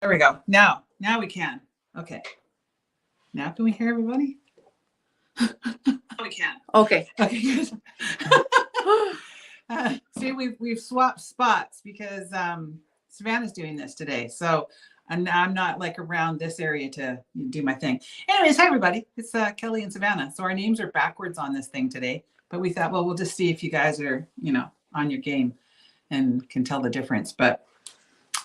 There we go. Now we can. Okay. Now can we hear everybody? We can. Okay. Okay, good. See, we've swapped spots because Savannah's doing this today. So I'm not like around this area to do my thing. Anyways, hi everybody. It's Kellie and Savannah. So our names are backwards on this thing today, but we thought, well, we'll just see if you guys are, on your game and can tell the difference. But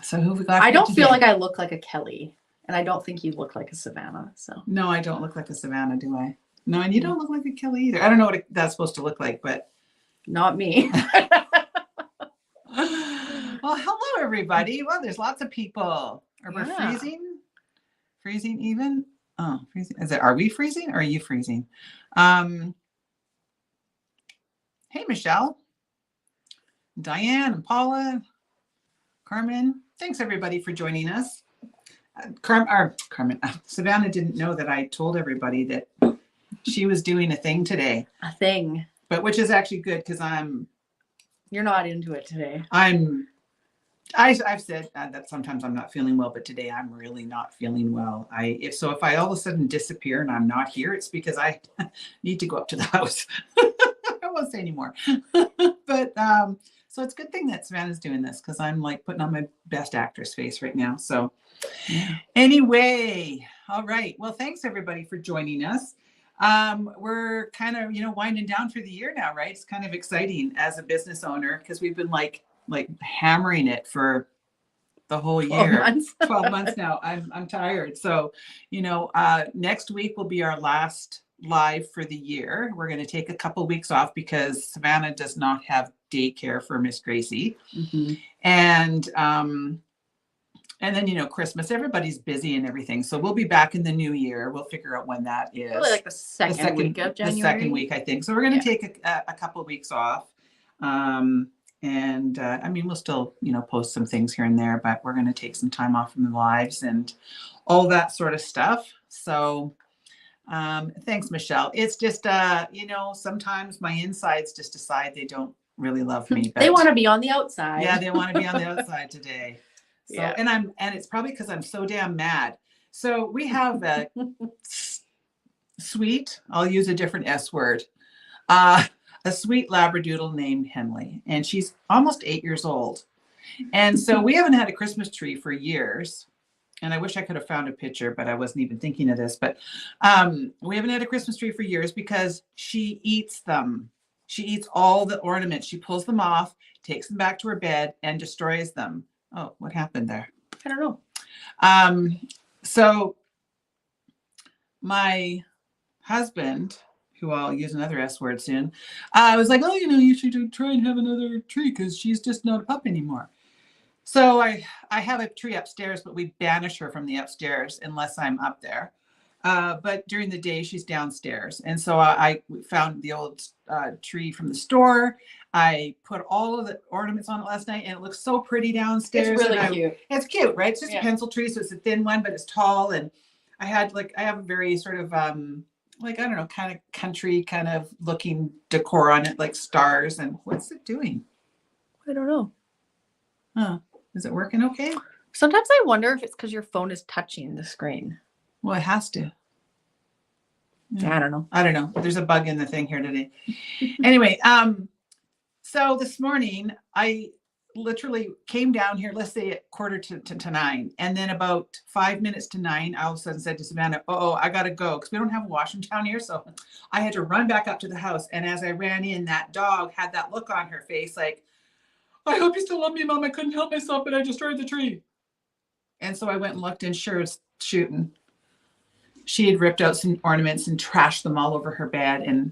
so who we got? I don't feel like I look like a Kelly, and I don't think you look like a Savannah. So no, I don't look like a Savannah, do I? No, and you don't look like a Kelly either. I don't know what that's supposed to look like, but not me. Well, hello everybody. Well, there's lots of people. Are we freezing? Freezing even? Oh, freezing. Are we freezing or are you freezing? Hey, Michelle, Diane and Paula, Carmen. Thanks everybody for joining us. Carmen, Savannah didn't know that I told everybody that she was doing a thing today. A thing. But which is actually good because you're not into it today. I've said that sometimes I'm not feeling well, but today I'm really not feeling well. If I all of a sudden disappear and I'm not here, it's because I need to go up to the house. I won't say anymore. But so it's a good thing that Savannah's doing this because I'm like putting on my best actress face right now. So anyway, all right. Well, thanks everybody for joining us. We're kind of, winding down for the year now, right? It's kind of exciting as a business owner because we've been like hammering it for the whole year. 12 months now. I'm tired. So, next week will be our last live for the year. We're going to take a couple of weeks off because Savannah does not have daycare for Miss Gracie. Mm-hmm. And then, Christmas, everybody's busy and everything. So we'll be back in the new year. We'll figure out when that is. Probably like the second week of January. The second week, I think. So we're going to take a couple of weeks off. We'll still, post some things here and there, but we're going to take some time off from the lives and all that sort of stuff. So thanks, Michelle. It's just, sometimes my insides just decide they don't really love me. But they want to be on the outside. Yeah, they want to be on the outside today. So, yeah. And it's probably because I'm so damn mad. So we have a sweet, I'll use a different S word, a sweet Labradoodle named Henley, and she's almost 8 years old. And so we haven't had a Christmas tree for years. And I wish I could have found a picture, but I wasn't even thinking of this. But we haven't had a Christmas tree for years because she eats them. She eats all the ornaments. She pulls them off, takes them back to her bed, and destroys them. Oh, what happened there? I don't know. So my husband, who I'll use another S word soon, I was like, you should try and have another tree because she's just not a pup anymore. So I have a tree upstairs, but we banish her from the upstairs unless I'm up there. But during the day, she's downstairs. And so I found the old tree from the store. I put all of the ornaments on it last night, and it looks so pretty downstairs. It's really cute. It's cute, right? It's just a pencil tree, so it's a thin one, but it's tall. And I have a very sort of, kind of country kind of looking decor on it, like stars. And what's it doing? I don't know. Huh. Is it working okay? Sometimes I wonder if it's because your phone is touching the screen. Well, it has to. Yeah. I don't know. There's a bug in the thing here today. Anyway, so this morning I literally came down here, let's say at 8:45 to 9. And then about 5 minutes to 9, I all of a sudden said to Savannah, I got to go because we don't have a washroom down here. So I had to run back up to the house. And as I ran in, that dog had that look on her face like, I hope you still love me, Mom. I couldn't help myself, but I destroyed the tree. And so I went and looked, and sure as shooting, she had ripped out some ornaments and trashed them all over her bed. And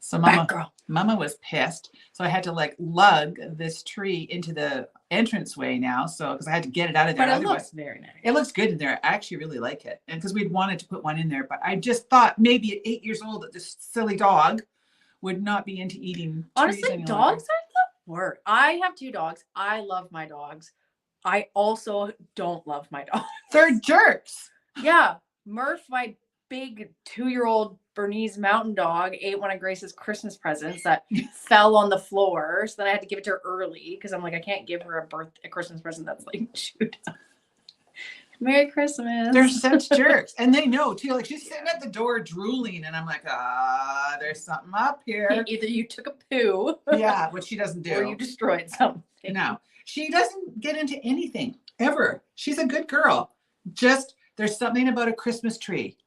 so Mama was pissed. So I had to lug this tree into the entranceway now. So because I had to get it out of there. But it looks very nice. It looks good in there. I actually really like it. And because we'd wanted to put one in there, but I just thought maybe at 8 years old that this silly dog would not be into eating. Honestly, dogs are the worst. I have 2 dogs. I love my dogs. I also don't love my dogs. They're jerks. Yeah. Murph, my big 2-year-old Bernese Mountain Dog ate one of Grace's Christmas presents that fell on the floor. So then I had to give it to her early because I'm like, I can't give her a Christmas present that's like chewed up. Merry Christmas. They're such jerks. And they know too. Like she's sitting at the door drooling and I'm like, there's something up here. Either you took a poo. Yeah, which she doesn't do. Or you destroyed something. No. She doesn't get into anything ever. She's a good girl. Just there's something about a Christmas tree.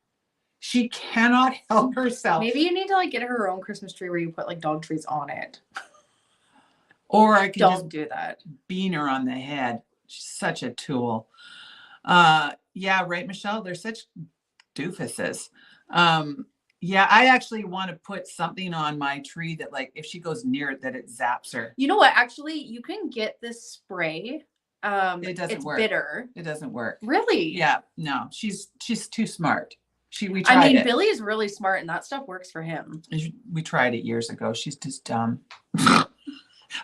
She cannot help herself. Maybe you need to like get her her own Christmas tree where you put like dog trees on it. Or I can Don't do that. Bean her on the head. She's such a tool. Yeah, right, Michelle. They're such doofuses. Yeah, I actually want to put something on my tree that like if she goes near it, that it zaps her. You know what? Actually, you can get this spray. It doesn't it's work. bitter. It doesn't work. Really? Yeah, no. She's too smart. We tried it. Billy is really smart and that stuff works for him. We tried it years ago. She's just dumb.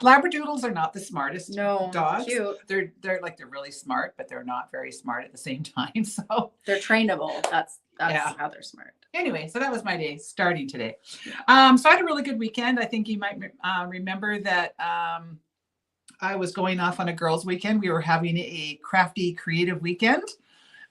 Labradoodles are not the smartest dogs. Cute. They're really smart, but they're not very smart at the same time. So they're trainable. That's how they're smart. Anyway, so that was my day starting today. So I had a really good weekend. I think you might remember that I was going off on a girls' weekend. We were having a crafty, creative weekend.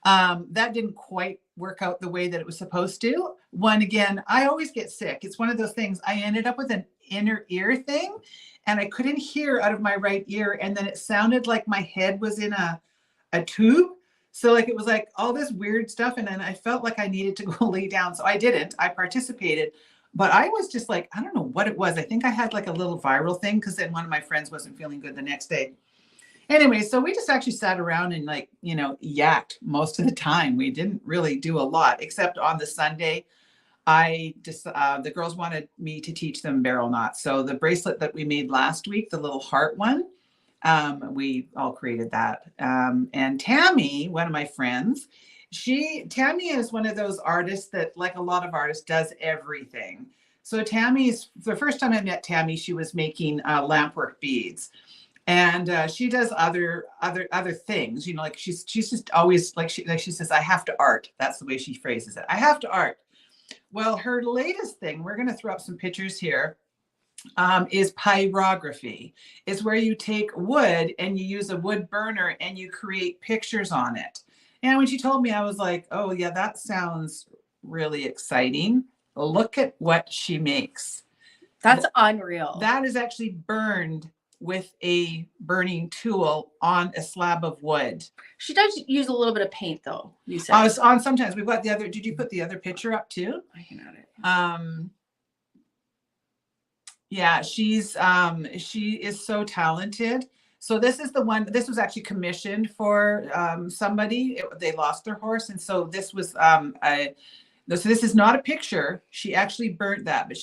That didn't quite work out the way that it was supposed to. Again, I always get sick. It's one of those things. I ended up with an inner ear thing and I couldn't hear out of my right ear. And then it sounded like my head was in a tube. So like, it was like all this weird stuff. And then I felt like I needed to go lay down. So I didn't. I participated, but I was just like, I don't know what it was. I think I had like a little viral thing because then one of my friends wasn't feeling good the next day. Anyway, so we just actually sat around and like, yacked most of the time. We didn't really do a lot, except on the Sunday, the girls wanted me to teach them barrel knots. So the bracelet that we made last week, the little heart one, we all created that. And Tammy, one of my friends, Tammy is one of those artists that, like a lot of artists, does everything. So the first time I met Tammy, she was making lampwork beads. And she does other things, like she's just always like she says, I have to art. That's the way she phrases it. I have to art. Well, her latest thing, we're going to throw up some pictures here, is pyrography. It's where you take wood and you use a wood burner and you create pictures on it. And when she told me, I was like, oh yeah, that sounds really exciting. Look at what she makes. That's unreal. That is actually burned with a burning tool on a slab of wood. She does use a little bit of paint though, you said. On sometimes. We've got the other, did you put the other picture up too? I can add it. Yeah, she is so talented. So this is the one, this was actually commissioned for somebody. They lost their horse. And so this was, so this is not a picture. She actually burnt that, but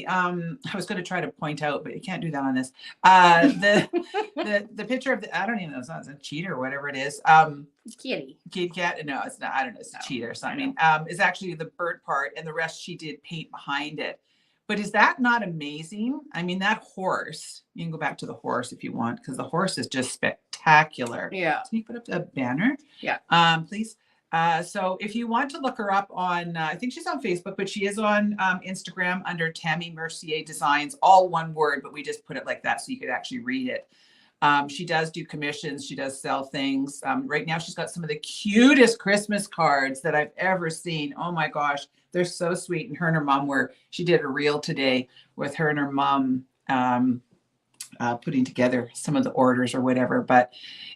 I was going to try to point out, but you can't do that on this. The picture of I don't even know, it's not a cheetah or whatever it is. Kitty cat. No, it's not. I don't know. It's a cheetah or something. It's actually the burnt part and the rest she did paint behind it. But is that not amazing? I mean, that horse, you can go back to the horse if you want, because the horse is just spectacular. Yeah. Can you put up a banner? Yeah. Please. So if you want to look her up on, I think she's on Facebook, but she is on Instagram under Tammy Mercier Designs, all one word, but we just put it like that so you could actually read it. She does do commissions. She does sell things. Right now she's got some of the cutest Christmas cards that I've ever seen. Oh my gosh, they're so sweet. And her and her mom she did a reel today with her and her mom putting together some of the orders or whatever. But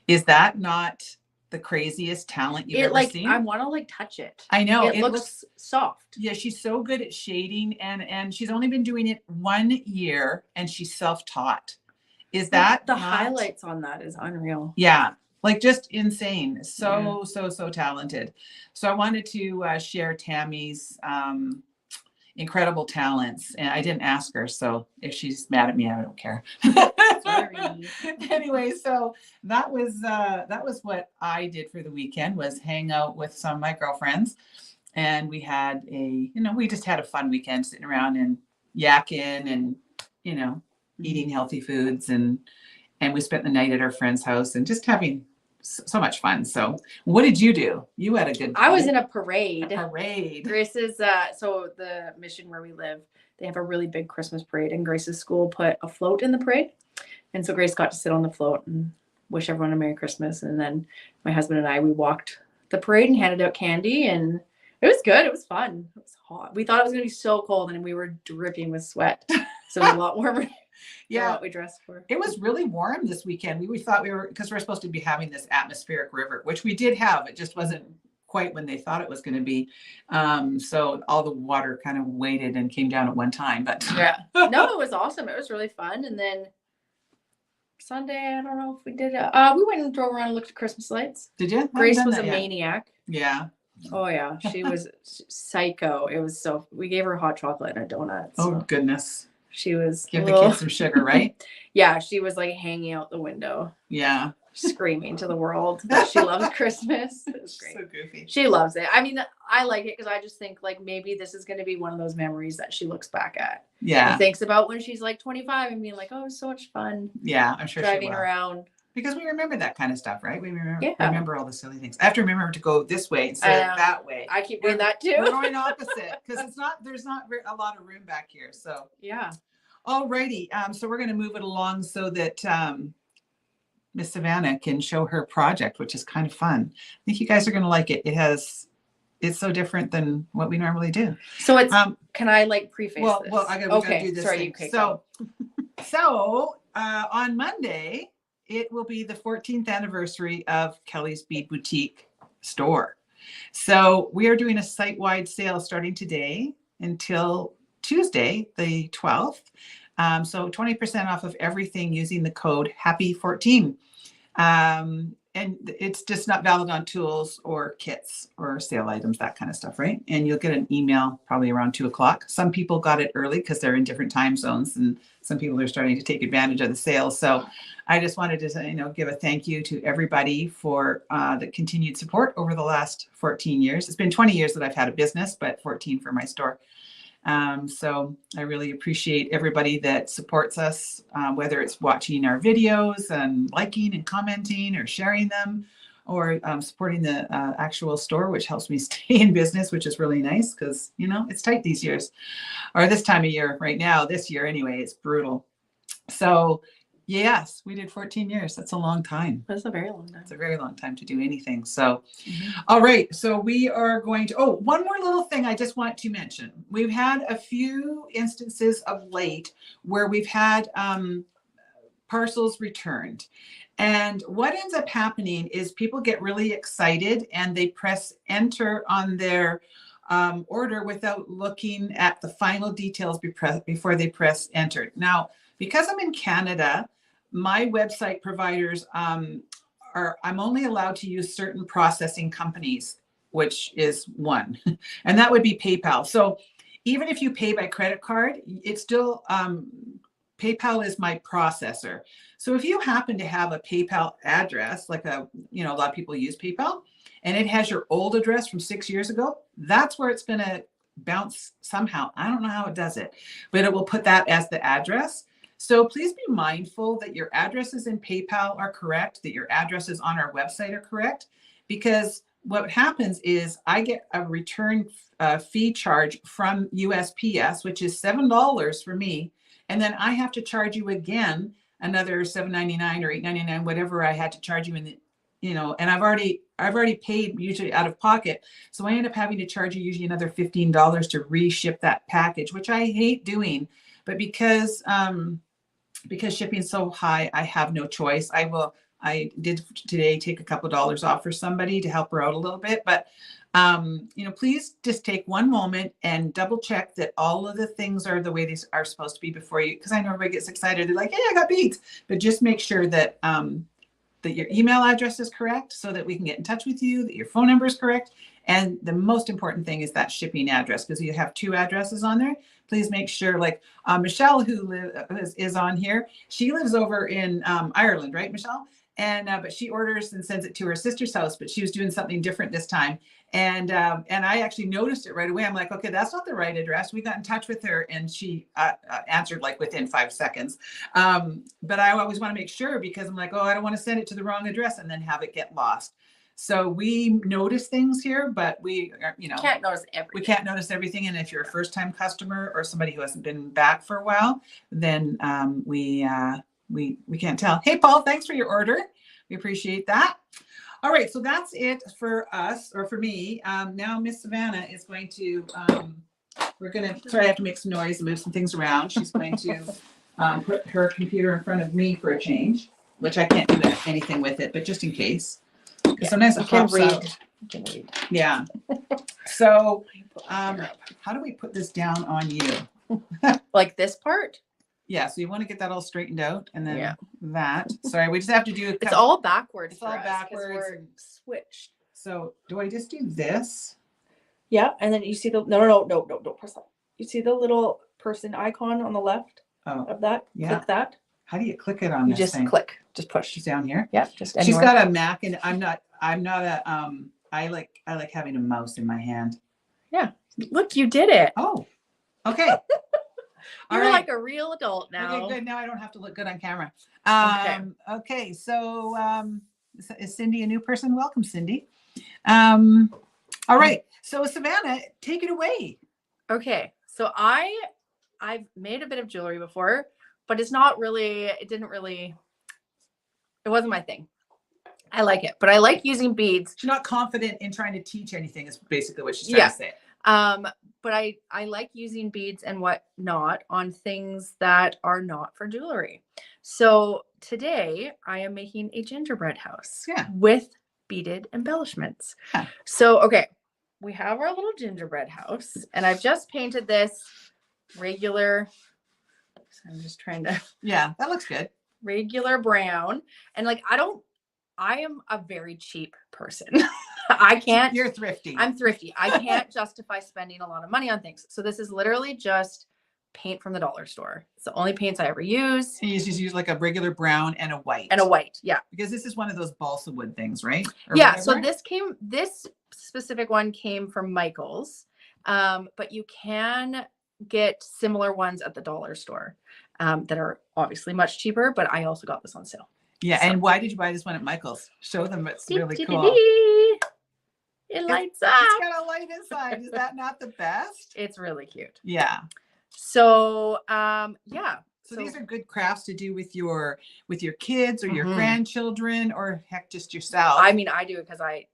is that not the craziest talent you've ever seen? I want to touch it. I know. It looks soft. Yeah, she's so good at shading and she's only been doing it 1 year and she's self-taught. Is that the highlights on that is unreal? Yeah, just insane. So talented. So I wanted to share Tammy's incredible talents. And I didn't ask her, so if she's mad at me, I don't care. Sorry. Anyway, so that was what I did for the weekend, was hang out with some of my girlfriends. And we had we just had a fun weekend sitting around and yakking and, eating healthy foods. And we spent the night at our friend's house and just having so much fun. So what did you do? You had a good I was in a parade. parade. Grace's, so the mission where we live, they have a really big Christmas parade, and Grace's school put a float in the parade. And so Grace got to sit on the float and wish everyone a Merry Christmas. And then my husband and I, we walked the parade and handed out candy, and it was good. It was fun. It was hot. We thought it was going to be so cold, and we were dripping with sweat. So it was a lot warmer. Yeah, what we dressed for. It was really warm this weekend. We thought because we're supposed to be having this atmospheric river, which we did have. It just wasn't quite when they thought it was going to be. So all the water kind of waited and came down at one time. But yeah, no, it was awesome. It was really fun. And then Sunday, I don't know if we did. We went and drove around and looked at Christmas lights. Did you? Grace was a maniac. Yeah. Oh yeah, she was psycho. It was so. We gave her hot chocolate and a donut. So. Oh goodness. She was give the kids some sugar, right? Yeah, she was like hanging out the window. Yeah. Screaming to the world that she loves Christmas. It was great. So goofy. She loves it. I mean, I like it because I just think like maybe this is going to be one of those memories that she looks back at. Yeah. And thinks about when she's like 25 and being like, oh, it was so much fun. Yeah, I'm sure driving she will. Around. Because we remember that kind of stuff, right? We remember all the silly things. I have to remember to go this way instead of that way. I keep doing that too. We're going opposite because there's not a lot of room back here. So yeah. All righty. So we're going to move it along so that Miss Savannah can show her project, which is kind of fun. I think you guys are going to like it. It's so different than what we normally do. So it's can I like preface this? Well, we gotta do this. Sorry, thing. So on Monday, it will be the 14th anniversary of Kellie's Bead Boutique store. So we are doing a site-wide sale starting today until Tuesday, the 12th. So 20% off of everything using the code HAPPY14. And it's just not valid on tools or kits or sale items, that kind of stuff, right? And you'll get an email probably around 2:00. Some people got it early because they're in different time zones, and some people are starting to take advantage of the sale. So I just wanted to, give a thank you to everybody for the continued support over the last 14 years. It's been 20 years that I've had a business, but 14 for my store. So I really appreciate everybody that supports us, whether it's watching our videos and liking and commenting or sharing them, or supporting the actual store, which helps me stay in business, which is really nice because, it's tight these years, or this time of year right now, this year anyway, it's brutal. So yes, we did 14 years. That's a long time. That's a very long time. It's a very long time to do anything. So, all right. So we are going to, one more little thing I just want to mention. We've had a few instances of late where we've had parcels returned. And what ends up happening is people get really excited and they press enter on their order without looking at the final details before they press enter. Now, because I'm in Canada, my website providers I'm only allowed to use certain processing companies, which is one, and that would be PayPal. So even if you pay by credit card, it's still PayPal is my processor. So if you happen to have a PayPal address, like a lot of people use PayPal, and it has your old address from 6 years ago, that's where it's going to bounce somehow. I don't know how it does it, but it will put that as the address. So please be mindful that your addresses in PayPal are correct, that your addresses on our website are correct, because what happens is I get a return fee charge from USPS, which is $7 for me. And then I have to charge you again another $7.99 or $8.99, whatever I had to charge you and I've already paid usually out of pocket. So I end up having to charge you usually another $15 to reship that package, which I hate doing. But because shipping's so high, I have no choice. I did today take a couple of dollars off for somebody to help her out a little bit, but please just take one moment and double check that all of the things are the way they are supposed to be before you, because I know everybody gets excited. They're like, hey, I got beads, but just make sure that that your email address is correct so that we can get in touch with you, that your phone number is correct. And the most important thing is that shipping address, because you have 2 addresses on there. Please make sure, like Michelle, who is on here, she lives over in Ireland, right, Michelle? but she orders and sends it to her sister's house, but she was doing something different this time. And I actually noticed it right away. I'm like, okay, that's not the right address. We got in touch with her and she answered like within 5 seconds. But I always want to make sure because I'm like, oh, I don't want to send it to the wrong address and then have it get lost. So we notice things here, but we can't notice everything. We can't notice everything. And if you're a first-time customer or somebody who hasn't been back for a while, then we can't tell. Hey, Paul, thanks for your order. We appreciate that. All right, so that's it for us, or for me. Now Miss Savannah is going to, sorry, I have to make some noise and move some things around. She's going to put her computer in front of me for a change, which I can't do anything with it, but just in case. Because sometimes it pops out. Yeah. So how do we put this down on you? Like this part? Yeah, so you want to get that all straightened out and then that. Sorry, we just have to do it's all backwards. It's all backwards. We're switched. So do I just do this? Yeah, and then you see the no, don't press that. You see the little person icon on the left of that? Yeah. Click that. How do you click it on this just thing? Click. Just push. She's down here. Yeah, just anywhere. She's got a Mac and I'm not a I like having a mouse in my hand. Yeah. Look, you did it. Oh. Okay. You're like a real adult now. Okay, good. Now I don't have to look good on camera. Okay. So is Cindy a new person? Welcome, Cindy. All right. So Savannah, take it away. Okay. So I've made a bit of jewelry before, but it wasn't my thing. I like it, but I like using beads. She's not confident in trying to teach anything is basically what she's trying to say. But I like using beads and whatnot on things that are not for jewelry. So today I am making a gingerbread house with beaded embellishments. Yeah. So, okay, we have our little gingerbread house and I've just painted this regular. So I'm just trying to. Yeah, that looks good. Regular brown. And like, I am a very cheap person. I can't. You're thrifty. I'm thrifty. I can't justify spending a lot of money on things. So this is literally just paint from the dollar store. It's the only paints I ever use. You just use like a regular brown and a white. And a white, yeah. Because this is one of those balsa wood things, right? Or yeah. Whatever. So this specific one came from Michael's, but you can get similar ones at the dollar store that are obviously much cheaper. But I also got this on sale. Yeah, so. And why did you buy this one at Michael's? Show them it's really cool. It lights up. It's got a light inside. Is that not the best? It's really cute. Yeah. So yeah. So these are good crafts to do with your kids or your grandchildren or heck just yourself. I mean, I do it because I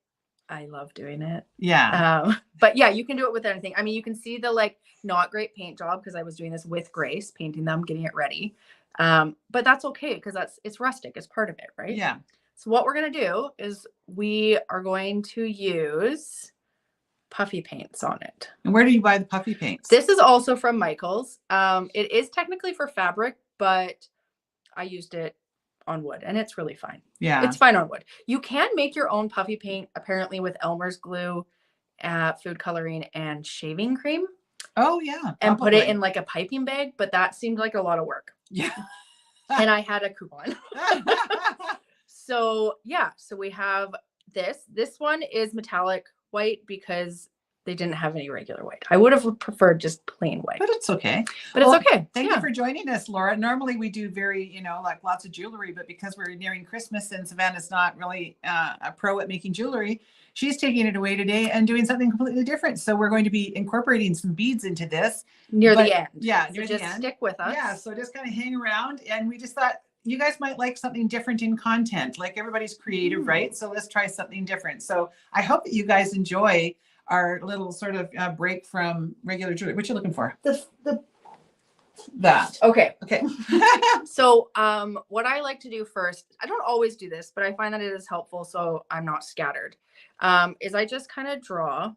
love doing it. Yeah. But yeah, you can do it with anything. I mean, you can see the like not great paint job because I was doing this with Grace, painting them, getting it ready. But that's okay because it's rustic. It's part of it, right? Yeah. So what we're going to do is we are going to use puffy paints on it. And where do you buy the puffy paints? This is also from Michael's. It is technically for fabric, but I used it on wood and it's really fine. Yeah. It's fine on wood. You can make your own puffy paint apparently with Elmer's glue, food coloring and shaving cream. Oh yeah. Probably. And put it in like a piping bag, but that seemed like a lot of work. Yeah. And I had a coupon. So yeah, so we have this. This one is metallic white because they didn't have any regular white. I would have preferred just plain white. But it's okay. But it's okay. Thank you for joining us, Laura. Normally we do very, like lots of jewelry, but because we're nearing Christmas and Savannah's not really a pro at making jewelry, she's taking it away today and doing something completely different. So we're going to be incorporating some beads into this. Near the end. Yeah, near the end. Stick with us. Yeah, so just kind of hang around. And we just thought you guys might like something different in content. Like everybody's creative, right? So let's try something different. So I hope that you guys enjoy our little sort of break from regular jewelry. What you looking for? That. Okay. Okay. So what I like to do first, I don't always do this, but I find that it is helpful so I'm not scattered, is I just kind of draw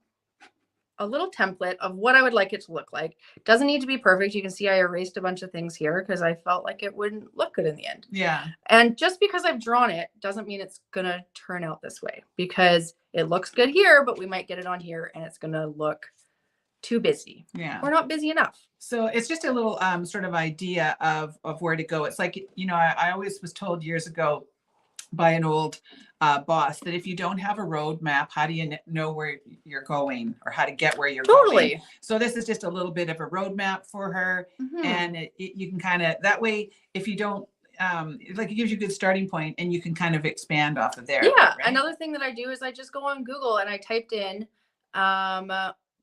a little template of what I would like it to look like. Doesn't need to be perfect. You can see I erased a bunch of things here because I felt like it wouldn't look good in the end. Yeah. And just because I've drawn it doesn't mean it's going to turn out this way because it looks good here, but we might get it on here and it's going to look too busy. Yeah. Or not busy enough. So it's just a little sort of idea of where to go. It's like, I always was told years ago by an old boss that if you don't have a road map, how do you know where you're going or how to get where you're going? Totally. So this is just a little bit of a roadmap for her, Mhm. and you can kind of that way. If you don't, like it gives you a good starting point, and you can kind of expand off of there. Yeah. right? Another thing that I do is I just go on Google and I typed in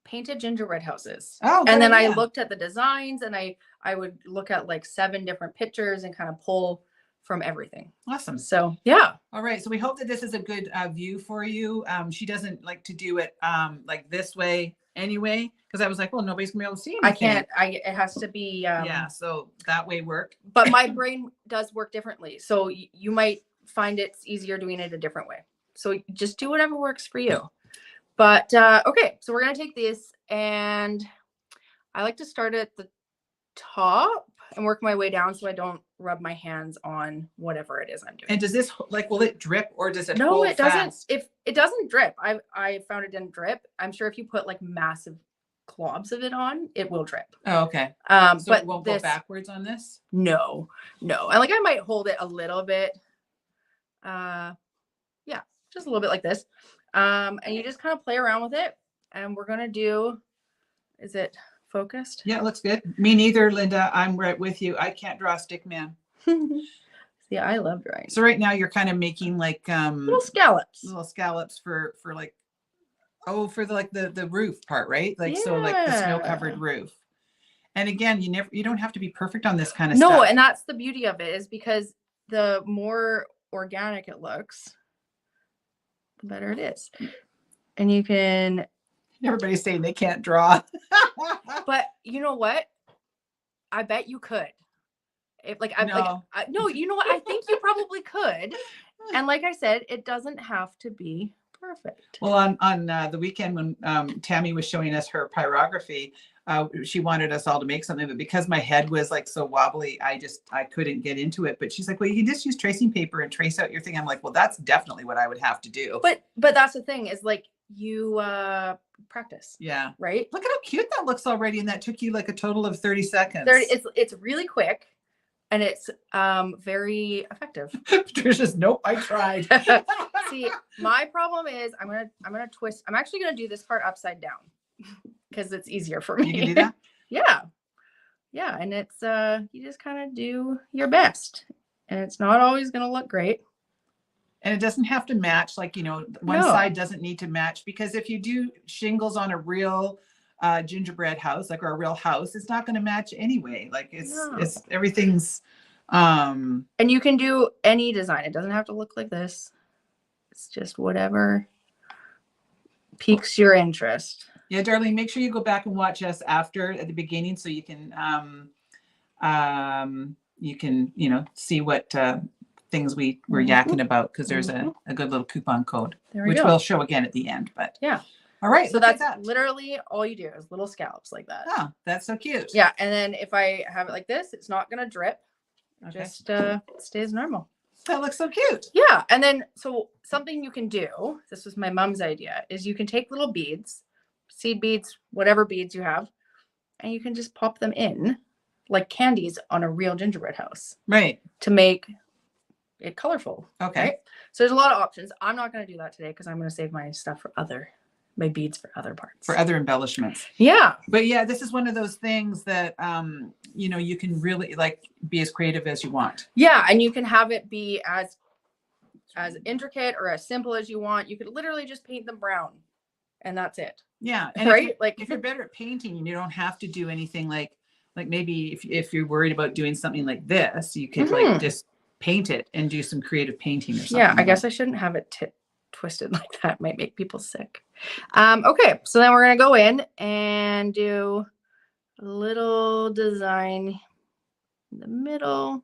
painted gingerbread houses. Oh, good And then I idea. looked at the designs and I would look at like 7 different pictures and kind of pull from everything. Awesome. So yeah. All right. So we hope that this is a good view for you. She doesn't like to do it like this way anyway, because I was like, well, nobody's gonna be able to see anything. I can't. It has to be. Yeah. So that way work. But my brain does work differently. So you might find it's easier doing it a different way. So just do whatever works for you. But okay, so we're gonna take these, and I like to start at the top and work my way down so I don't rub my hands on whatever it is I'm doing. And does this like will it drip or does it? No, hold it doesn't. fast? If it doesn't drip, I found it didn't drip. I'm sure if you put like massive globs of it on, it will drip. Oh, okay. So But it won't this, go backwards on this. no, and like I might hold it a little bit. Yeah, just a little bit like this. And you just kind of play around with it. And we're gonna do. Is it focused? Yeah, it looks good. Me neither, Linda. I'm right with you. I can't draw a stick man. See, I love drawing. So right now you're kind of making like Little scallops. little scallops for like for the roof part, right? Like so like the snow covered Yeah. roof. And again, you don't have to be perfect on this kind of No, stuff. and that's the beauty of it is because the more organic it looks, the better it is. And you can, Everybody's saying they can't draw. but you know what? I bet you could. If like I No. no, you know what? I think you probably could. And like I said, it doesn't have to be perfect. Well, on the weekend when Tammy was showing us her pyrography, she wanted us all to make something, but because my head was like so wobbly, I couldn't get into it. But she's like, well, you can just use tracing paper and trace out your thing. I'm like, well, that's definitely what I would have to do. But that's the thing is like you practice, Yeah. right? Look at how cute that looks already. And that took you like a total of 30 seconds. It's really quick and it's very effective. Patricia's, nope, I tried. See, my problem is I'm gonna twist. I'm actually gonna do this part upside down because it's easier for me. You can do that? Yeah, and it's you just kind of do your best, and it's not always gonna look great. And it doesn't have to match, like, one No. side doesn't need to match, because if you do shingles on a real gingerbread house, like, or a real house, it's not going to match anyway. Like No. it's everything's And you can do any design. It doesn't have to look like this. It's just whatever piques your interest. yeah, Darlene, make sure you go back and watch us after at the beginning so you can see what things we were yakking about, because there's a good little coupon code, There we which go. we'll show again at the end. But Yeah. all right, So look at that's that. literally all you do is little scallops like that. Oh, that's so cute. Yeah, and then if I have it like this, it's not gonna drip. Okay. Just stays normal. That looks so cute. Yeah, and then so something you can do, this was my mom's idea, is you can take little beads, seed beads, whatever beads you have, and you can just pop them in like candies on a real gingerbread house Right. to make it colorful. Okay. Right? So there's a lot of options. I'm not going to do that today because I'm going to save my stuff for my beads for other parts. For other embellishments. Yeah. But yeah, this is one of those things that you can really like be as creative as you want. Yeah, and you can have it be as intricate or as simple as you want. You could literally just paint them brown and that's it. Yeah. And Right? if you're better at painting, you don't have to do anything like maybe if you're worried about doing something like this, you could like just paint it and do some creative painting or something. Yeah, I guess I shouldn't have it twisted like that. It might make people sick. Okay, so then we're gonna go in and do a little design in the middle.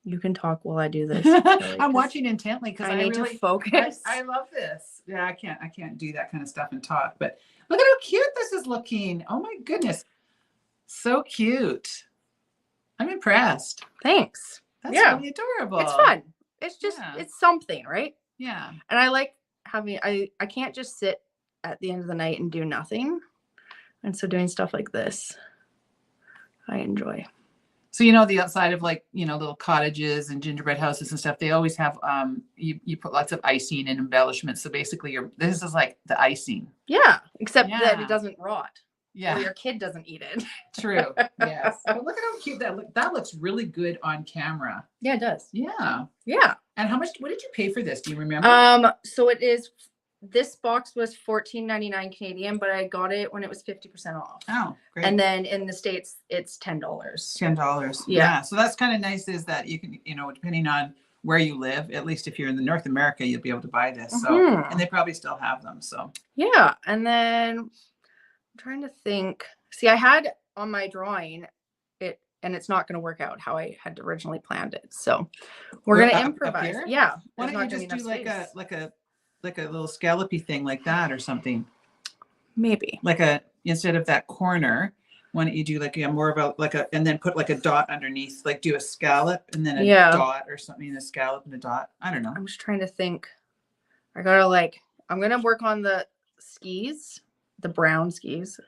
You can talk while I do this. Really, I'm watching intently because I I need really to focus. I love this. Yeah, I can't do that kind of stuff and talk. But look at how cute this is looking. Oh my goodness. So cute. I'm impressed. Thanks. That's Yeah. really adorable. It's fun. It's just Yeah. it's something, right? Yeah. And I like having I can't just sit at the end of the night and do nothing. And so doing stuff like this, I enjoy. So you know the outside of like, you know, little cottages and gingerbread houses and stuff, they always have you put lots of icing and embellishments. So basically this is like the icing. Yeah, except that Yeah. it doesn't rot. Yeah. Or your kid doesn't eat it. True. Yes. But look at how cute that looks really good on camera. Yeah, it does. Yeah. Yeah. And what did you pay for this? Do you remember? So this box was $14.99 Canadian, but I got it when it was 50% off. Oh, great. And then in the States it's $10. $10. Yeah. So that's kind of nice is that you can, you know, depending on where you live, at least if you're in the North America, you'll be able to buy this. So, Mhm. and they probably still have them. So, yeah. And then I'm trying to think. See, I had on my drawing it, and it's not going to work out how I had originally planned it. So we're going to improvise. Here? Yeah. Why don't you just do like a little scallopy thing like that or something? Maybe. Instead of that corner, why don't you do like more of and then put like a dot underneath, like do a scallop and then a dot or something, a scallop and a dot. I don't know. I'm just trying to think. I'm gonna work on the skis, the brown skis.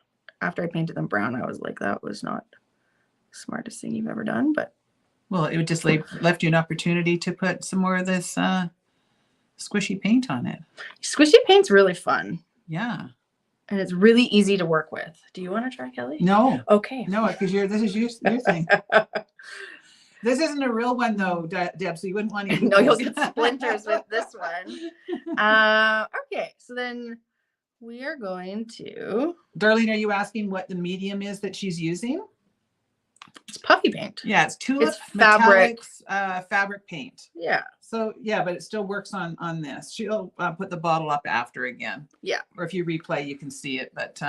After I painted them brown, I was like, that was not the smartest thing you've ever done, but. Well, it would just left you an opportunity to put some more of this squishy paint on it. Squishy paint's really fun. Yeah. And it's really easy to work with. Do you want to try, Kelly? No. Okay. No, because this is your thing. This isn't a real one though, Deb, so you wouldn't want to. No, you'll get splinters with this one. Okay, so then we are going to. Darlene, are you asking what the medium is that she's using? It's puffy paint. Yeah, it's Tulip fabric. Fabric paint. Yeah. So yeah, but it still works on this. She'll put the bottle up after again. Yeah. Or if you replay, you can see it. But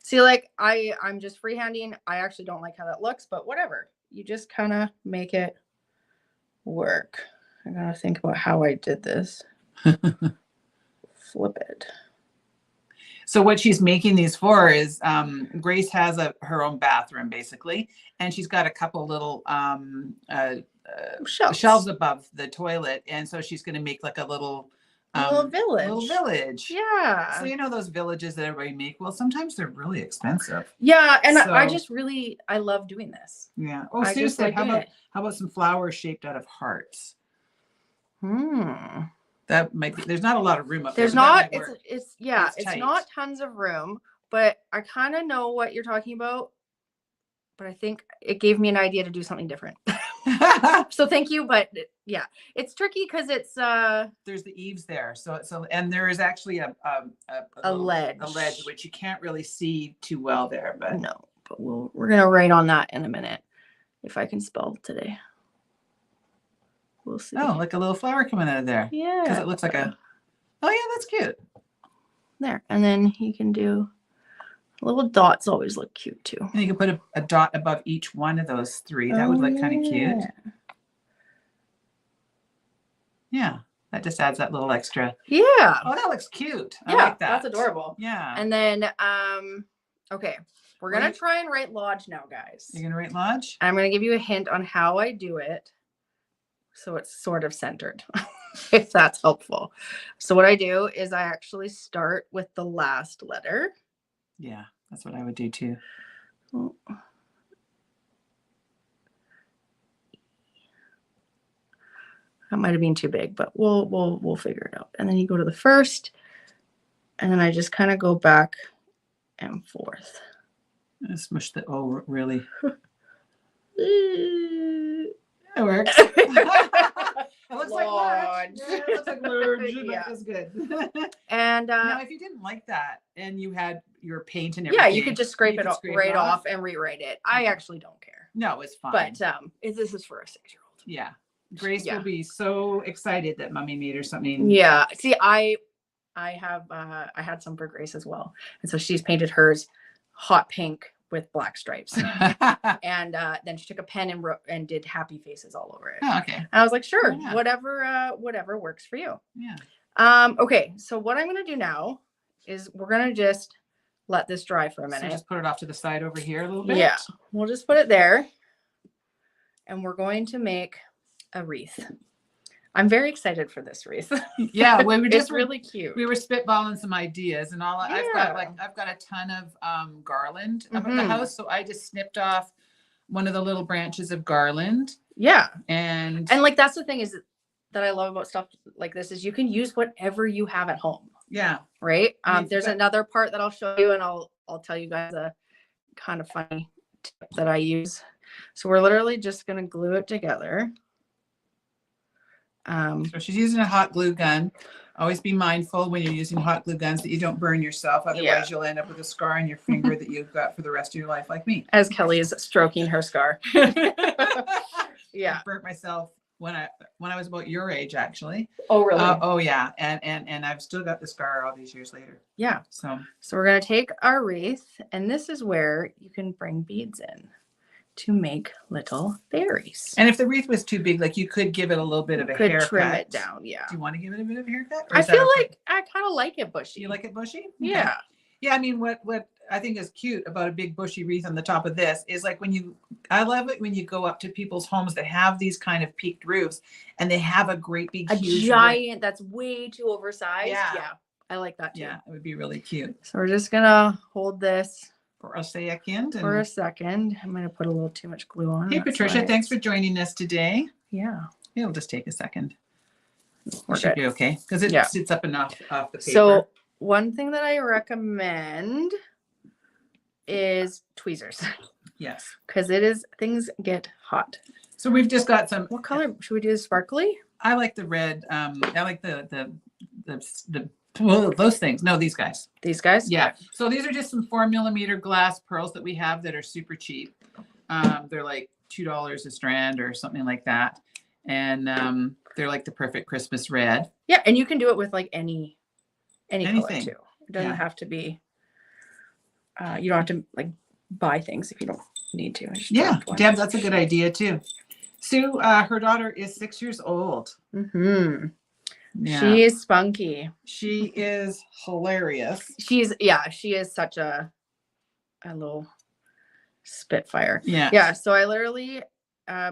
see, like I'm just freehanding. I actually don't like how that looks, but whatever. You just kind of make it work. I gotta think about how I did this. Flip it. So what she's making these for is Grace has her own bathroom basically, and she's got a couple little shelves above the toilet, and so she's going to make like a little village. Yeah. So you know those villages that everybody make? Well, sometimes they're really expensive. Yeah, and I love doing this. Yeah. Oh, seriously, how about some flowers shaped out of hearts? That might be, there's not a lot of room up there. There's not, it's not tons of room, but I kind of know what you're talking about. But I think it gave me an idea to do something different. So thank you. But yeah, it's tricky because it's there's the eaves there. And there is actually a ledge which you can't really see too well there, but no, but we're gonna write on that in a minute if I can spell today. We'll see. Oh, like a little flower coming out of there. Yeah. Because it looks like oh yeah, that's cute. There. And then you can do little dots always look cute too. And you can put a dot above each one of those three. That would look kind of cute. Yeah. That just adds that little extra. Yeah. Oh, that looks cute. I yeah, like that. That's adorable. Yeah. And then okay. We're gonna try and write lodge now, guys. You're gonna write lodge? I'm gonna give you a hint on how I do it. So it's sort of centered, if that's helpful. So what I do is I actually start with the last letter. Yeah, that's what I would do too. Oh. That might have been too big, but we'll figure it out. And then you go to the first, and then I just kind of go back and forth. I smush the really. It works. It looks like lodge. Yeah, it looks like lodge. Yeah. That's good. And now, if you didn't like that and you had your paint and everything, yeah, you could just scrape it off and rewrite it. I actually don't care. No, it's fine. But this is for a 6-year-old. Yeah, Grace will be so excited that Mommy made her something. Yeah. See, I had some for Grace as well, and so she's painted hers hot pink with black stripes. And then she took a pen and wrote and did happy faces all over it. Oh, okay. And I was like, sure, yeah. whatever works for you. Yeah. Okay, so what I'm gonna do now is we're gonna just let this dry for a minute. So just put it off to the side over here a little bit. Yeah, we'll just put it there, and we're going to make a wreath. I'm very excited for this wreath. Yeah, we were just really cute. We were spitballing some ideas and all. Yeah. I've got a ton of garland up at the house, so I just snipped off one of the little branches of garland. Yeah. And like, that's the thing is that I love about stuff like this is you can use whatever you have at home. yeah. Right. I mean, There's another part that I'll show you, and I'll tell you guys a kind of funny tip that I use. So we're literally just going to glue it together. So she's using a hot glue gun. Always be mindful when you're using hot glue guns that you don't burn yourself. Otherwise, you'll end up with a scar on your finger that you've got for the rest of your life, like me. As Kelly is stroking her scar. Yeah. I burnt myself when I was about your age, actually. Oh, really? Oh, yeah. And I've still got the scar all these years later. Yeah. So we're going to take our wreath, and this is where you can bring beads in to make little berries. And if the wreath was too big, like you could give it a little bit of a haircut. Trim it down, yeah. Do you want to give it a bit of a haircut? I feel like I kind of like it bushy. You like it bushy? Okay. Yeah. Yeah, I mean, what I think is cute about a big bushy wreath on the top of this is like I love it when you go up to people's homes that have these kind of peaked roofs and they have a great big huge giant that's way too oversized. Yeah. Yeah. I like that too. Yeah, it would be really cute. So we're just gonna hold this For a second. for a second. I'm gonna put a little too much glue on. Hey, Patricia, thanks for joining us today. Yeah. It'll just take a second. We're It should good. be okay because it sits up enough off the paper. So one thing that I recommend is tweezers. Yes. Because things get hot. So we've just got some. What color should we do? Sparkly? I like the red. I like the well, those things. No, these guys. These guys? Yeah. So these are just some 4mm glass pearls that we have that are super cheap. They're like $2 a strand or something like that. And they're like the perfect Christmas red. Yeah, and you can do it with like any color Anything. too. It doesn't have to be. You don't have to like buy things if you don't need to. Yeah, Deb, that's a good idea too. Sue, her daughter is 6 years old. Mm-hmm. Yeah. She is spunky. She is hilarious. She is such a little spitfire. Yeah. Yeah. So I literally,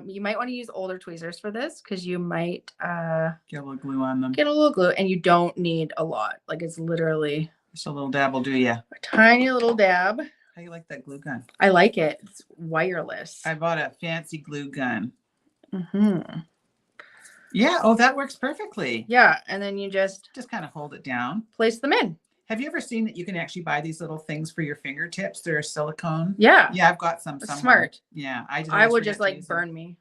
you might want to use older tweezers for this because you might Get a little glue on them. get a little glue, and you don't need a lot. Like it's literally Just a little dab will do ya. a tiny little dab. How do you like that glue gun? I like it. It's wireless. I bought a fancy glue gun. Mm-hmm. Yeah. Oh, that works perfectly. Yeah, and then you just kind of hold it down. place them in. Have you ever seen that you can actually buy these little things for your fingertips? They're silicone. Yeah. Yeah, I've got some. That's somewhere. smart. Yeah, I would just like burn me.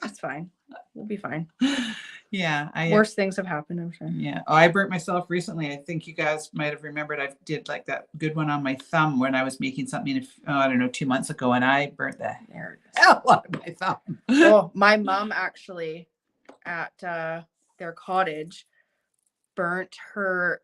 That's fine. We'll be fine. Yeah, Worst things have happened, I'm sure. Yeah. Oh, I burnt myself recently. I think you guys might have remembered I did like that good one on my thumb when I was making something, I don't know, 2 months ago, and I burnt the hell out of my thumb. Oh, my mom actually at their cottage burnt her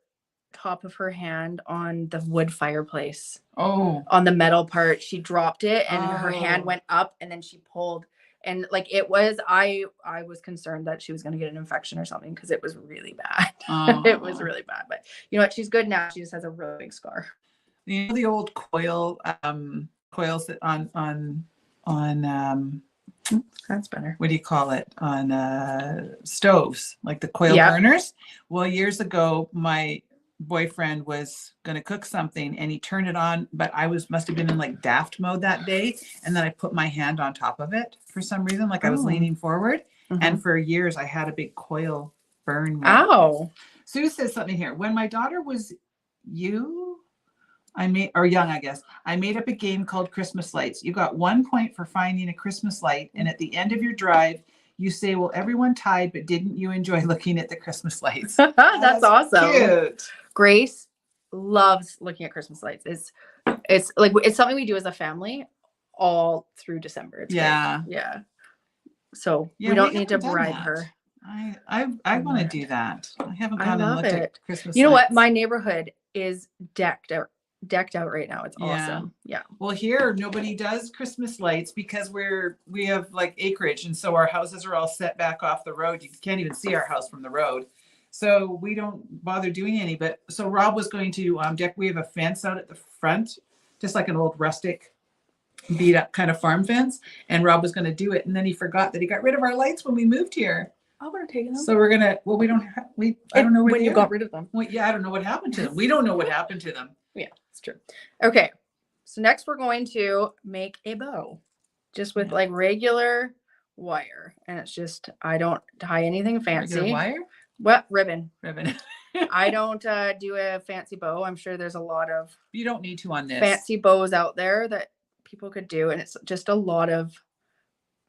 top of her hand on the wood fireplace. Oh. On the metal part. She dropped it and her hand Oh. went up, and then she pulled. And like it was, I was concerned that she was going to get an infection or something because it was really bad. Oh. It was really bad. But you know what? She's good now. She just has a really big scar. You know the old coils that on That's better. what do you call it, on stoves, like the coil burners? Well, years ago my boyfriend was going to cook something and he turned it on, but must have been in like daft mode that day, and then I put my hand on top of it for some reason, like I was leaning forward. Mm-hmm. And for years I had a big coil burn. Ow. Sue says something here. When my daughter was young, I made up a game called Christmas Lights. You got 1 point for finding a Christmas light, and at the end of your drive, you say, well, everyone tied, but didn't you enjoy looking at the Christmas lights? That's awesome. Cute. Grace loves looking at Christmas lights. It's like it's something we do as a family all through December. It's Yeah. great. Yeah. So Yeah, we don't we need to haven't done bribe that. her. I want to do that. I haven't gone and love looked it. at Christmas You know what? lights. My neighborhood is decked out right now. It's awesome. Yeah. Well, here nobody does Christmas lights because we have like acreage, and so our houses are all set back off the road. You can't even see our house from the road, so we don't bother doing any. But so Rob was going to deck. We have a fence out at the front, just like an old rustic, beat up kind of farm fence, and Rob was going to do it, and then he forgot that he got rid of our lights when we moved here. Oh, we're taking them. So we're gonna. Well, we don't. I don't know where when they you are. got rid of them. Well, yeah, I don't know what happened to them. We don't know what happened to them. Yeah, it's true. Okay. So next we're going to make a bow. just with like regular wire. And it's just, I don't tie anything fancy. Regular wire? What? Ribbon. Ribbon. I don't do a fancy bow. I'm sure there's a lot of You don't need to on this. fancy bows out there that people could do. And it's just a lot of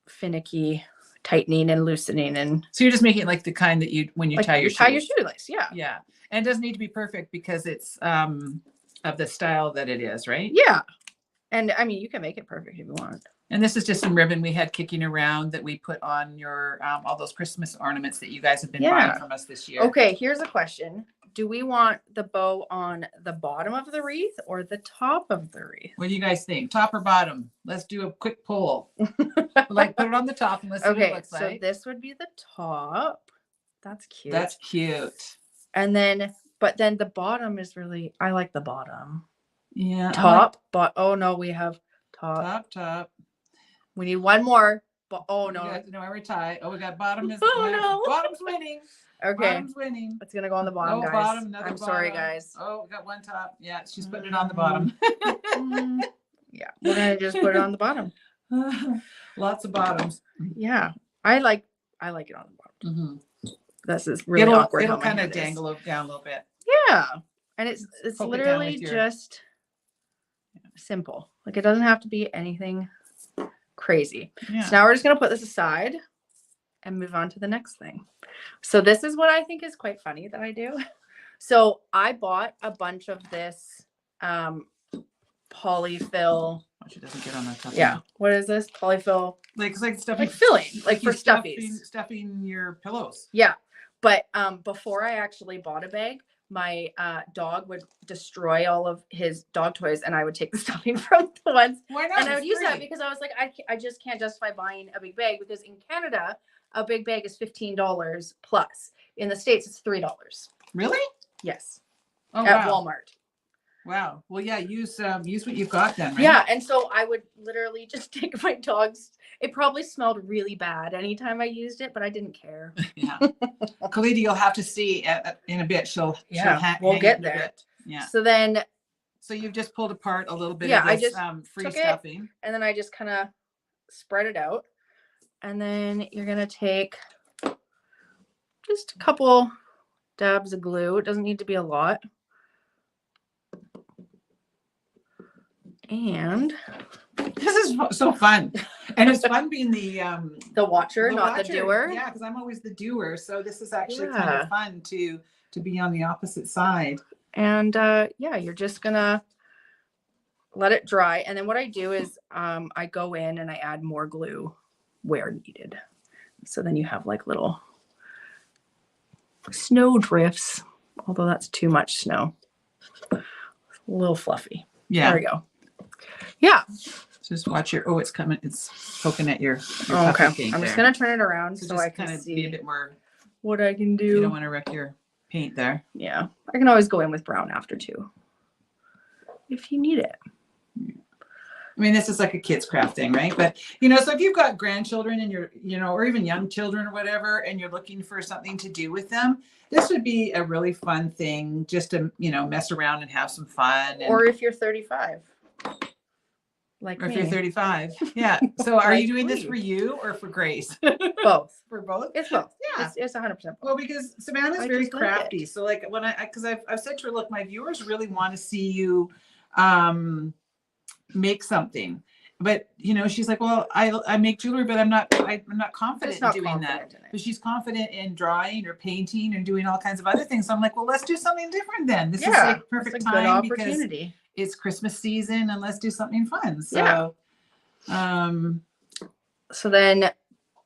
finicky tightening and loosening. And So you're just making it like the kind that you, when you like tie your you tie shoes. your shoelace. Yeah. Yeah. And it doesn't need to be perfect because it's of the style that it is, right? Yeah. And I mean, you can make it perfect if you want. And this is just some ribbon we had kicking around that we put on your all those Christmas ornaments that you guys have been buying from us this year. Okay, here's a question. Do we want the bow on the bottom of the wreath or the top of the wreath? What do you guys think? Top or bottom? Let's do a quick poll. Like put it on the top and let's see what it looks so like. this would be the top. That's cute. That's cute. And then, but then the bottom is really, I like the bottom. Yeah. Top, but oh no, we have top. Top. We need one more, but oh no. No, every tie. Oh, we got bottom is Oh, no. Bottom's winning. Okay. Bottom's winning. It's gonna go on the bottom, Oh, guys. bottom, another I'm sorry, bottom. guys. Oh, we got one top. Yeah, she's putting it on the bottom. Yeah, we're gonna just put it on the bottom. Lots of bottoms. Yeah, I like it on the bottom. Mm-hmm. This is really awkward. It'll how my kind of hand is. dangle down a little bit. Yeah, and it's Poke it down literally with your- just simple. Like it doesn't have to be anything crazy. Yeah. So now we're just gonna put this aside and move on to the next thing. So this is what I think is quite funny that I do. So I bought a bunch of this polyfill. Oh, she doesn't get on that top. Yeah. What is this? Polyfill. Like it's like stuffing. Like filling. Like for stuffing, stuffies. stuffing your pillows. Yeah. But before I actually bought a bag, my dog would destroy all of his dog toys and I would take the stuffing from the ones. Why not? And I would It's use that great. because I was like, I just can't justify buying a big bag because in Canada, a big bag is $15 plus. In the States, it's $3. Really? Yes. Oh, At wow. Walmart. Wow. Well, yeah, use what you've got then, right? Yeah. And so I would literally just take my dog's. It probably smelled really bad anytime I used it, but I didn't care. Yeah. Khalida, you'll have to see in a bit. She'll Yeah, we'll we'll get there. Yeah. So then, So you've just pulled apart a little bit Yeah, of I this just free took it. stuffing. and then I just kind of spread it out. And then you're going to take just a couple dabs of glue. It doesn't need to be a lot. And This is so fun, and it's fun being the watcher, the not the watcher. doer. Yeah, because I'm always the doer, so this is actually kind Yeah. of fun to be on the opposite side. And yeah, you're just gonna let it dry. And then what I do is I go in and I add more glue where needed. So then you have like little snow drifts, although that's too much snow. A little fluffy. Yeah. There we go. Yeah. Just watch your. Oh, it's coming. It's poking at your Okay. puffy cake I'm just there. gonna turn it around So so just I can kind of see be a bit more. what I can You don't do. want to wreck your paint there. Yeah. I can always go in with brown after too, if you need it. I mean, this is like a kid's craft thing, right? But so if you've got grandchildren and you're, or even young children or whatever, and you're looking for something to do with them, this would be a really fun thing just to, mess around and have some fun. Or if you're 35. Like or if me. you're 35. Yeah. So are Like you doing this me. for you or for Grace? Both. For both? It's both. Yeah. It's 100% both. Well, because Savannah's I very just like crafty. it. So like when because I've said to her, look, my viewers really want to see you make something. But she's like, well, I make jewelry, but I'm not confident not in doing that. confident in it. But she's confident in drawing or painting and doing all kinds of other things. So I'm like, well, let's do something different then. This is like perfect it's a good time because opportunity. it's Christmas season and let's do something fun. So So then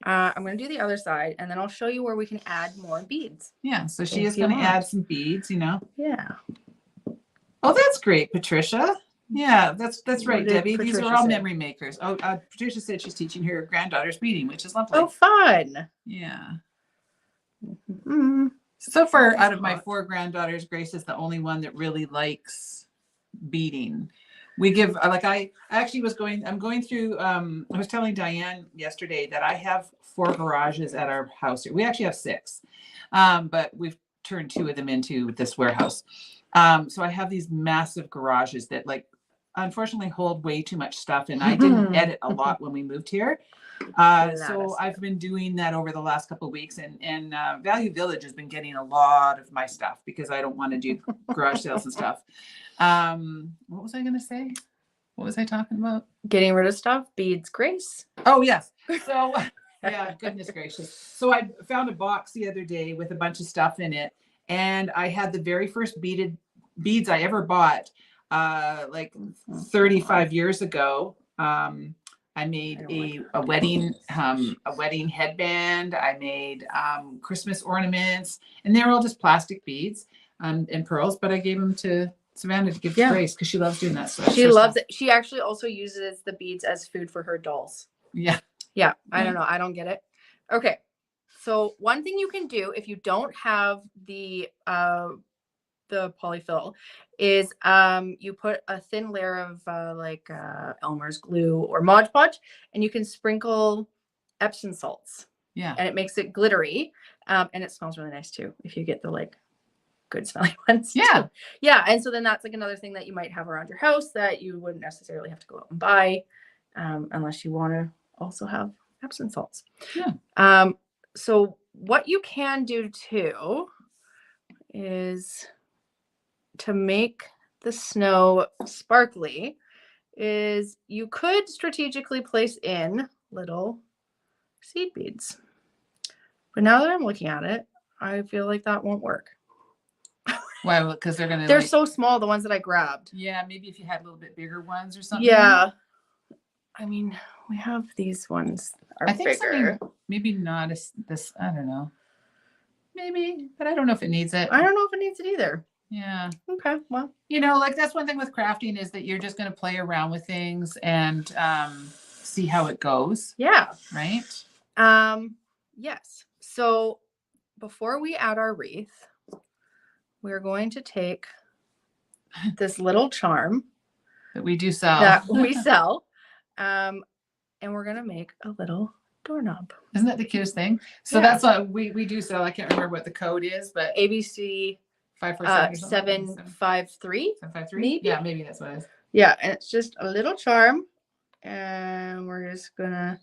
I'm going to do the other side and then I'll show you where we can add more beads. yeah, so she If is you going to want. add some beads, Yeah. Oh, that's great, Patricia. Yeah, that's right, What did Debbie. These are Patricia all say? memory makers. Oh, Patricia said she's teaching her granddaughter's beading, which is lovely. Oh, fun. Yeah. Mm. So far, That's out of my hot. 4 granddaughters, Grace is the only one that really likes beading. We give I actually I'm going through. I was telling Diane yesterday that I have 4 garages at our house here. We actually have 6, but we've turned 2 of them into this warehouse. So I have these massive garages that unfortunately hold way too much stuff, and I didn't edit a lot when we moved here. So I've been doing that over the last couple of weeks, and Value Village has been getting a lot of my stuff because I don't want to do garage sales and stuff. What was I going to say? What was I talking about? Getting rid of stuff, beads, Grace. Oh, yes. So, yeah, goodness gracious. So I found a box the other day with a bunch of stuff in it, and I had the very first beads I ever bought, like 35 years ago. I made a wedding headband. I made Christmas ornaments, and they're all just plastic beads and pearls. But I gave them to Savannah to give to Grace because she loves doing that stuff. She loves it. She actually also uses the beads as food for her dolls. Yeah. Yeah. I don't know. I don't get it. Okay. So one thing you can do if you don't have the polyfill is you put a thin layer of Elmer's glue or Mod Podge, and you can sprinkle Epsom salts. Yeah. And it makes it glittery. And it smells really nice too if you get the like good smelling ones. Yeah. Too. Yeah. And so then that's like another thing that you might have around your house that you wouldn't necessarily have to go out and buy unless you want to also have Epsom salts. Yeah. So what you can do too is to make the snow sparkly is you could strategically place in little seed beads. But now that I'm looking at it, I feel like that won't work. Why? Because they're so small, the ones that I grabbed. Yeah, maybe if you had a little bit bigger ones or something. Yeah. I mean, we have these ones are I think bigger. Maybe not this, I don't know. Maybe, but I don't know if it needs it. I don't know if it needs it either. Yeah. Okay. Well, like that's one thing with crafting is that you're just going to play around with things and see how it goes. Yeah. Right? Yes. So before we add our wreath, we're going to take this little charm that we sell, and we're going to make a little doorknob. Isn't that the cutest thing? So that's what we do sell. I can't remember what the code is, but ABC 753. 753. Maybe? Yeah, maybe that's what it is. Yeah, and it's just a little charm, and we're just gonna.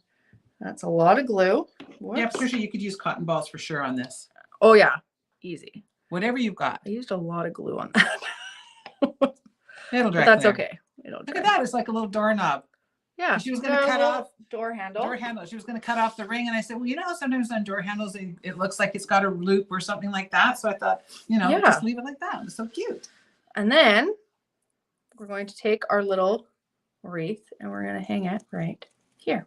That's a lot of glue. Whoops. Yeah, Patricia, you could use cotton balls for sure on this. Oh yeah, easy. Whatever you've got. I used a lot of glue on that. It'll dry. That's okay. It'll dry. Look at that. It's like a little doorknob. Yeah. She was going to cut off door handle. She was going to cut off the ring. And I said, well, how sometimes on door handles, it looks like it's got a loop or something like that. So I thought, just leave it like that. It was so cute. And then we're going to take our little wreath and we're going to hang it right here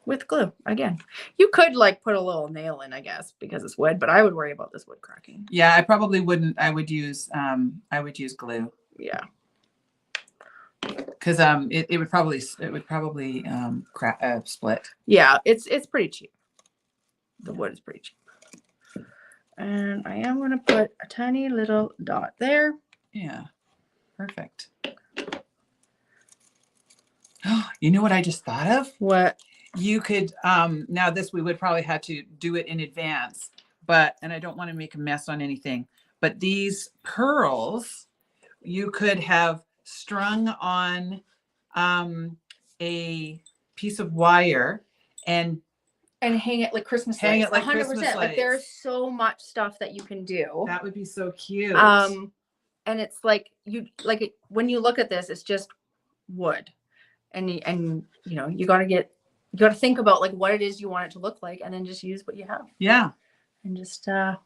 with glue again. You could put a little nail in, I guess, because it's wood, but I would worry about this wood cracking. Yeah, I probably wouldn't. I would use glue. Yeah. Because it would probably split. Yeah, it's pretty cheap. The wood is pretty cheap. And I am going to put a tiny little dot there. Yeah, perfect. You know what I just thought of? What? You could now this we would probably have to do it in advance, and I don't want to make a mess on anything. But these pearls you could have strung on a piece of wire and hang it like Christmas lights. Hang it like 100%. Christmas lights. There's so much stuff that you can do. That would be so cute. And it's when you look at this, it's just wood, and you got to think about what it is you want it to look like, and then just use what you have. Yeah. And just have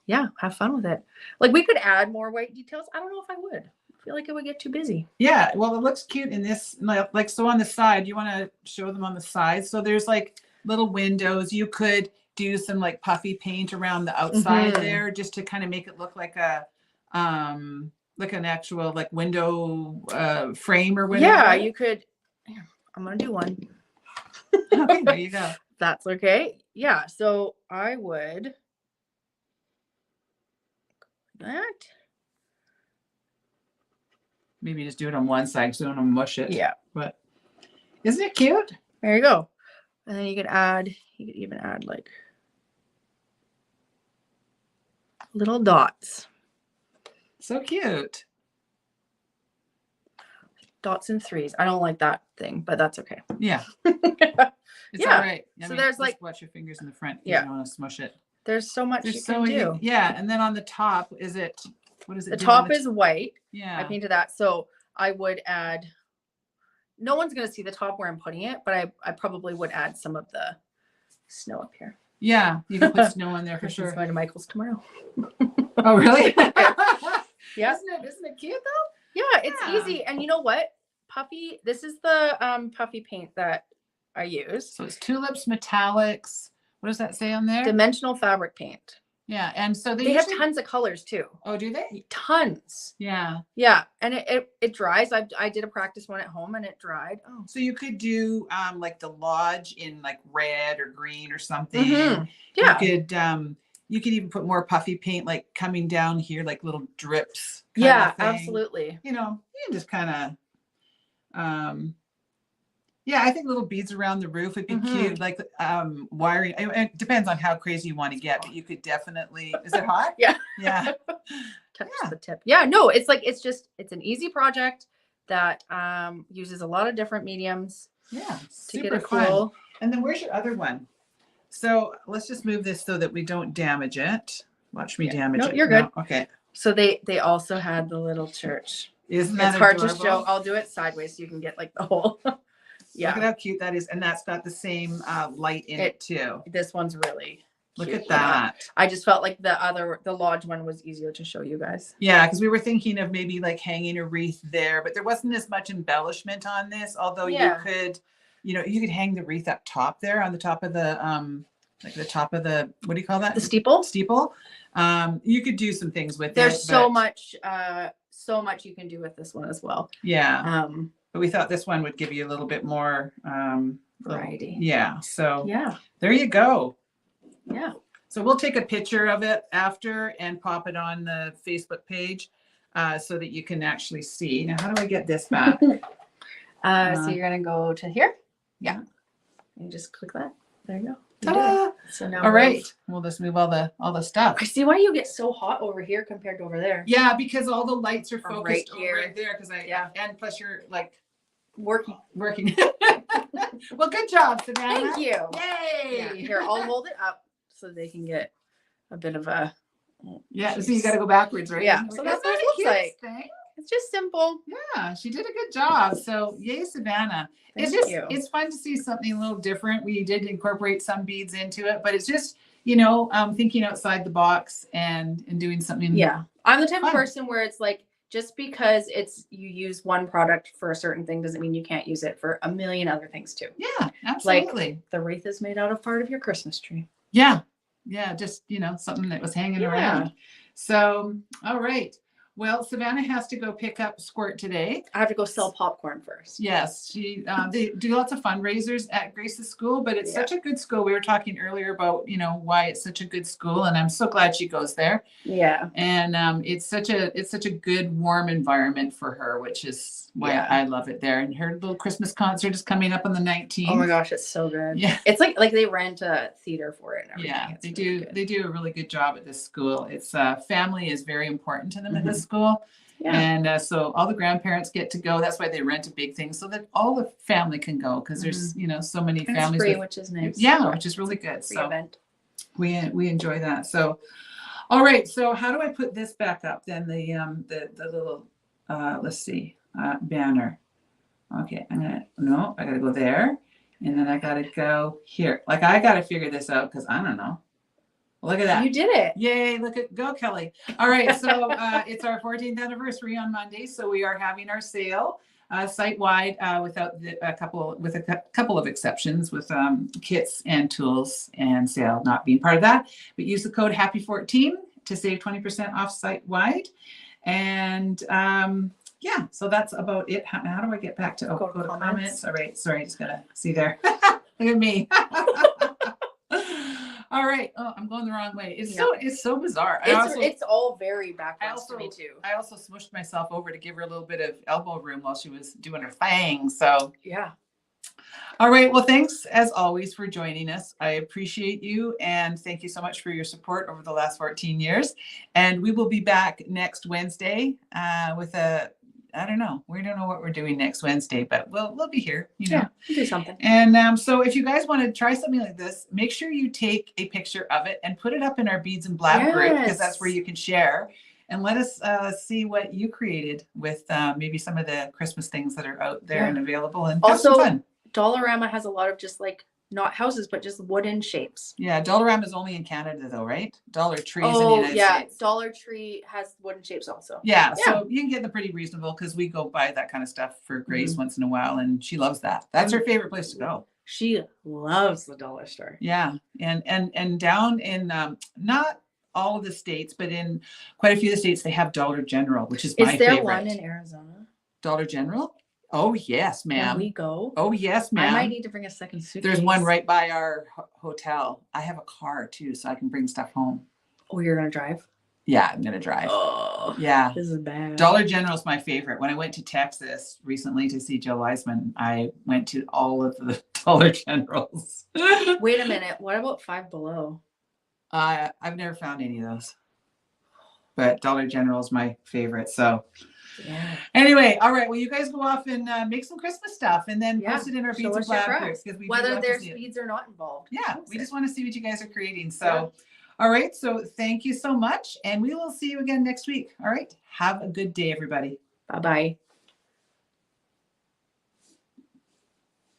fun with it. We could add more white details. I don't know if I would. I feel like it would get too busy. Yeah, well, it looks cute in this, so on the side, you want to show them on the side. So there's little windows. You could do some puffy paint around the outside there just to kind of make it look like an actual window frame or whatever. Yeah, you could. Here, I'm going to do one. Okay, there you go. That's okay. Yeah, so I would that. Maybe just do it on one side so you don't mush it. Yeah. But isn't it cute? There you go. And then you could even add little dots. So cute. dots and threes. I don't like that thing, but that's okay. Yeah. It's Yeah. all right. So there's just like- watch your fingers in the front. Yeah. You don't want to smush it. There's so much you There's can do. yeah. And then on the top, what is it? The do on top is white. I yeah. painted that. So I would add, no one's going to see the top where I'm putting it, but I probably would add some of the snow up here. Yeah. You can put snow on there for She's sure. going to Michael's tomorrow. Oh, really? Yeah. Isn't it cute though? Yeah, it's Yeah. easy. And you know what? Puffy, this is the puffy paint that I use. So it's tulips, metallics. What does that say on there? Dimensional fabric paint. Yeah. And so They have usually- tons of colors too. Oh, do they? Tons. Yeah. Yeah. And it dries. I did a practice one at home and it dried. Oh. So you could do like the lodge in like red or green or something. Mhm. Yeah. You could even put more puffy paint like coming down here, like little drips. Yeah, thing. absolutely. You know, you can just kind of yeah, I think little beads around the roof would be cute. Like wiring. It depends on how crazy you want to get, but you could definitely. Is it hot? Yeah. Yeah. Touch Yeah. the tip. Yeah, no, it's an easy project that uses a lot of different mediums Yeah. to Super get it fun. cool. And then where's your other one? So let's just move this so that we don't damage it. Watch me Yeah. damage No, it. you're good. No? Okay. So they also had the little church. Isn't that It's hard adorable? to show. I'll do it sideways so you can get like the whole. Look at Yeah, how cute that is. And that's got the same light in it too. this one's really Look cute at with that. I just felt like the lodge one was easier to show you guys. Yeah, because we were thinking of maybe like hanging a wreath there, but there wasn't as much embellishment on this. Although Yeah. you could, you could hang the wreath up top there on the top of the like the top of the, what do you call that? The steeple. Steeple. You could do some things with it. There's so but- much you can do with this one as well. Yeah. But we thought this one would give you a little bit more Variety. Yeah. So Yeah. there you go. Yeah. So we'll take a picture of it after and pop it on the Facebook page so that you can actually see. Now, how do I get this back? So you're gonna go to here. Yeah. And just click that. There you go. You did it. Ta-da! So now All right. We'll just move all the stuff. I see why you get so hot over here compared to over there. Yeah, because all the lights are Or focused right over here. right there. Because Yeah. and plus you're like Working. working. Well, good job, Savannah. Thank you. Yay! Yeah. Here, I'll hold it up so they can get a bit of a. Yeah, so you got to go backwards, right? Yeah, so that's what it looks like. Thing? It's just simple. Yeah, she did a good job. So yay, Savannah. Thank It's just you. it's fun to see something a little different. We did incorporate some beads into it, but it's just thinking outside the box and doing something. Yeah, I'm the type of Fun. person where it's like just because you use one product for a certain thing doesn't mean you can't use it for a million other things too. Yeah, absolutely. The wreath is made out of part of your Christmas tree. Yeah, just something that was hanging Yeah. around. So all right. Well, Savannah has to go pick up Squirt today. I have to go sell popcorn first. Yes, they do lots of fundraisers at Grace's school, but it's Yeah. such a good school. We were talking earlier about why it's such a good school, and I'm so glad she goes there. Yeah. And it's such a good warm environment for her, which is why Yeah. I love it there. And her little Christmas concert is coming up on the 19th. Oh my gosh, it's so good. Yeah. It's like they rent a theater for it and everything. Yeah, It's they really do. good. They do a really good job at this school. It's family is very important to them at this school. Yeah. And so all the grandparents get to go. That's why they rent a big thing so that all the family can go because there's so many And it's families. free, with- which is nice. yeah, which is really good. Free So event. we enjoy that. So, all right. So how do I put this back up then? The little let's see banner. Okay, I gotta go there, and then I gotta go here. Like I gotta figure this out because I don't know. Look at that. You did it. Yay, go Kelly. All right, so it's our 14th anniversary on Monday, so we are having our sale site-wide without a couple of exceptions with kits and tools and sale not being part of that. But use the code HAPPY14 to save 20% off site-wide. And yeah, so that's about it. How do I get back to Go to comments? comments. All right, sorry, just gotta see there. Look at me. All right. Oh, I'm going the wrong way. It's so bizarre. It's all very backwards to me too. I also smushed myself over to give her a little bit of elbow room while she was doing her thing. So Yeah. all right. Well, thanks as always for joining us. I appreciate you and thank you so much for your support over the last 14 years. And we will be back next Wednesday with I don't know. We don't know what we're doing next Wednesday, but we'll be here, you know. Yeah, we'll do something. And so if you guys want to try something like this, make sure you take a picture of it and put it up in our Beads and Blab group, because that's where Yes. you can share. And let us see what you created with maybe some of the Christmas things that are out there Yeah. and available, and have some Also, fun. Dollarama has a lot of just like not houses, but just wooden shapes. Yeah, Dollarama is only in Canada though, right? Dollar Tree's in the Oh United yeah, States. Dollar Tree has wooden shapes also. Yeah, Yeah. so you can get them pretty reasonable, because we go buy that kind of stuff for Grace Mhm. once in a while, and she loves that. That's her favorite place to go. She loves the dollar store. Yeah, and down in not all of the states, but in quite a few of the states, they have Dollar General, which is my Is there favorite. one in Arizona? Dollar General? Oh yes, Can ma'am. we go? Oh yes, I might ma'am. need to bring a second suitcase. There's one right by our hotel. I have a car too, so I can bring stuff home. Oh, you're gonna drive? Yeah, I'm gonna drive. Oh, Yeah. this is bad. Dollar General is my favorite. When I went to Texas recently to see Joe Wiseman, I went to all of the Dollar Generals. Wait a minute. What about Five Below? I've never found any of those, but Dollar General is my favorite. So Yeah. anyway, all right. Well, you guys go off and make some Christmas stuff, and then Yeah, post it in our show Beads and us your Blab group, crafts. because we do Whether love to there's see it. beads or not involved. Yeah, Post we it. just want to see what you guys are creating. So, all right. So thank you so much, and we will see you again next week. All right. Have a good day, everybody. Bye-bye.